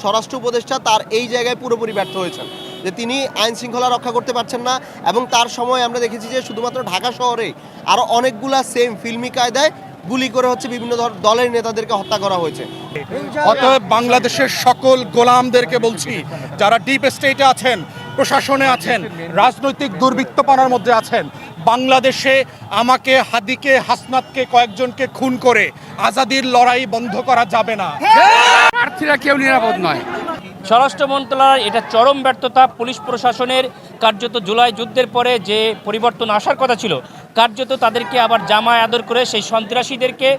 স্বরাষ্ট্র উপদেষ্টা তার এই জায়গায় পুরোপুরি ব্যর্থ হয়েছেন, যে তিনি আইন শৃঙ্খলা রক্ষা করতে পারছেন না। এবং তার সময় আমরা দেখেছি যে শুধুমাত্র ঢাকা শহরে আরও অনেকগুলা সেম ফিল্মি কায়দায় গুলি করে বিভিন্ন দলের নেতাদেরকে হত্যা করা হয়েছে। অতএব বাংলাদেশের সকল গোলামদেরকে বলছি, যারা ডিপ স্টেটে আছেন, প্রশাসনে আছেন, রাজনৈতিক দুর্বৃত্তপনার মধ্যে আছেন, বাংলাদেশে আমাকে, হাদিকে, হাসনাতকে, কয়েকজনকে খুন করে আজাদির লড়াই বন্ধ করা যাবে না। প্রার্থীরা কেউ নিরাপদ নয়। স্বরাষ্ট্র মন্ত্রণালয় এটা চরম ব্যর্থতা। পুলিশ প্রশাসনের কার্যত জুলাই যুদ্ধের পরে যে পরিবর্তন আসার কথা ছিল, কার্যত তাদেরকে আবার জামায় আদর করে সেই সন্ত্রাসীদেরকে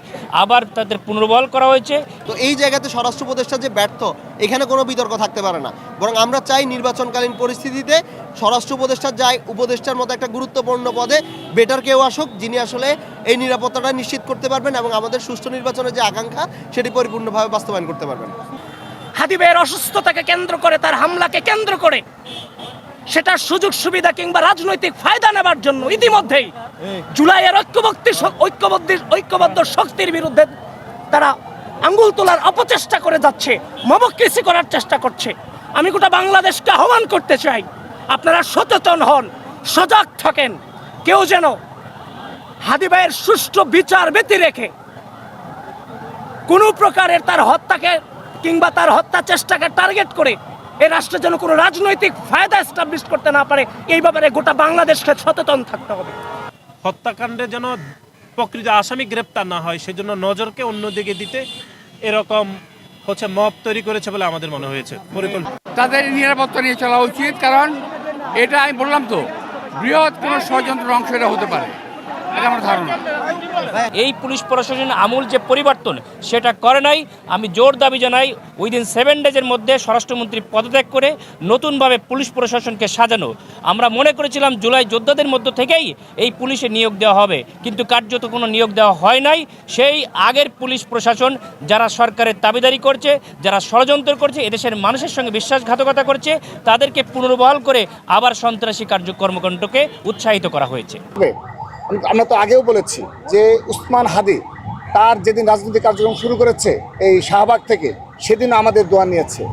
আবার তাদের পুনর্বহাল করা হয়েছে। তো এই জায়গাতে স্বরাষ্ট্র উপদেষ্টা যে ব্যর্থ, এখানে কোনো বিতর্ক থাকতে পারে না। বরং আমরা চাই নির্বাচনকালীন পরিস্থিতিতে স্বরাষ্ট্র উপদেষ্টা যায় উপদেষ্টার মতো একটা গুরুত্বপূর্ণ পদে বেটার কেউ আসুক, যিনি আসলে এই নিরাপত্তাটা নিশ্চিত করতে পারবেন এবং আমাদের সুষ্ঠু নির্বাচনের যে আকাঙ্ক্ষা সেটি পরিপূর্ণভাবে বাস্তবায়ন করতে পারবেন। হাদি ভাইয়ের অসুস্থতাকে কেন্দ্র করে, তার হামলাকে কেন্দ্র করে সেটার সুযোগ সুবিধা কিংবা রাজনৈতিক ফায়দা নেবার জন্য ইতিমধ্যেই জুলাইয়ের ঐক্যবদ্ধ শক্তির বিরুদ্ধে তারা আঙ্গুল তোলার অপচেষ্টা করে যাচ্ছে, মবক্রেসি করার চেষ্টা করছে। আমি গোটা বাংলাদেশকে আহ্বান করতে চাই, আপনারা সচেতন হন, সজাগ থাকেন। কেউ যেন হাদি ভাইয়ের সুষ্ঠু বিচার ব্যতি রেখে কোনো প্রকারের তার হত্যাকে কিংবা তার হত্যা চেষ্টাকে টার্গেট করে এ রাষ্ট্রে যেন কোনো রাজনৈতিক ফায়দা এস্টাবলিশ করতে না পারে, এই ব্যাপারে গোটা বাংলাদেশকে সচেতন থাকতে হবে। হত্যাকাণ্ডে যেন প্রকৃত আসামি গ্রেপ্তার না হয়, সেজন্য নজরকে অন্যদিকে দিতে এরকম মব তৈরি করেছে বলে আমাদের মনে হয়েছে। তাদের নিরাপত্তা নিয়ে চলা উচিত, কারণ এটা আমি বললাম তো, বৃহৎ কোনো ষড়যন্ত্রের অংশ এটা হতে পারে, এটা আমার ধারণা। এই পুলিশ প্রশাসনের আমূল যে পরিবর্তন সেটা করে নাই। আমি জোর দাবি জানাই উইদিন 7 ডেজের মধ্যে স্বরাষ্ট্রমন্ত্রী পদত্যাগ করে নতুনভাবে পুলিশ প্রশাসনকে সাজানো। আমরা মনে করেছিলাম জুলাই যোদ্ধাদের মধ্য থেকেই এই পুলিশে নিয়োগ দেওয়া হবে, কিন্তু কার্যত কোনো নিয়োগ দেওয়া হয় নাই। সেই আগের পুলিশ প্রশাসন যারা সরকারের দাবিদারি করছে, যারা ষড়যন্ত্র করছে, এদেশের মানুষের সঙ্গে বিশ্বাসঘাতকতা করছে, তাদেরকে পুনর্বহাল করে আবার সন্ত্রাসী কর্মকাণ্ডকে উৎসাহিত করা হয়েছে। আমরা তো আগেও বলেছি যে উসমান হাদি তার যেদিন রাজনৈতিক কার্যক্রম শুরু করেছে এই শাহবাগ থেকে, সেদিন আমাদের দোয়া নিয়েছে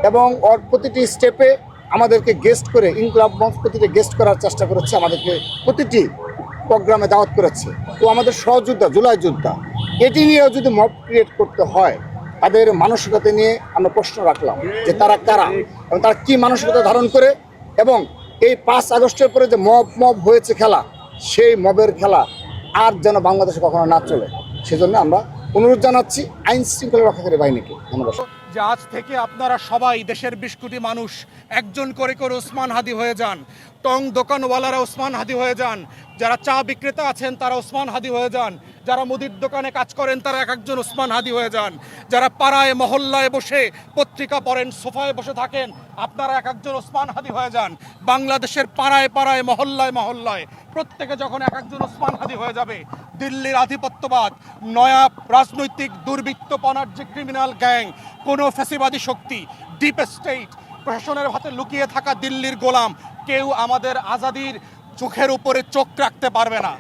এবং ওর প্রতিটি স্টেপে আমাদেরকে গেস্ট করে, ইনকলাব মঞ্চ প্রতিটি গেস্ট করার চেষ্টা করেছে, আমাদেরকে প্রতিটি প্রোগ্রামে দাওয়াত করেছে। তো আমাদের সহযোদ্ধা, জুলাই যোদ্ধা, এটি নিয়েও যদি মব ক্রিয়েট করতে হয়, তাদের মানসিকতা নিয়ে আমরা প্রশ্ন রাখলাম যে তারা কারা এবং তারা কী মানসিকতা ধারণ করে, এবং এই 5 আগস্টের পরে যে মব হয়েছে খেলা, সেই মবের খেলা আর যেন বাংলাদেশে কখনো না চলে, সেজন্য আমরা অনুরোধ জানাচ্ছি আইন শৃঙ্খলা রক্ষাকারী বাহিনীকে। ধন্যবাদ। যে আজ থেকে আপনারা সবাই, দেশের 20 কোটি মানুষ, একজন করে করে ওসমান হাদি হয়ে যান। টং দোকানওয়ালারা ওসমান হাদি হয়ে যান, যারা চা বিক্রেতা আছেন তারা ওসমান হাদি হয়ে যান, যারা মুদির দোকানে কাজ করেন তারা এক একজন ওসমান হাদি হয়ে যান, যারা পাড়ায় মহল্লায় বসে পত্রিকা পড়েন, সোফায় বসে থাকেন, আপনারা এক একজন ওসমান হাদি হয়ে যান। বাংলাদেশের পাড়ায় পাড়ায়, মহল্লায় মহল্লায় প্রত্যেকে যখন এক একজন ওসমান হাদি হয়ে যাবে, দিল্লির আধিপত্যবাদ, নয়া রাজনৈতিক দুর্বৃত্তপনার যে ক্রিমিনাল গ্যাং, কোনো ফ্যাসিবাদী শক্তি, ডিপ স্টেট, প্রশাসনের হাতে লুকিয়ে থাকা দিল্লির গোলাম, কেউ আমাদের আজাদির চোখের উপরে চোখ রাখতে পারবে না।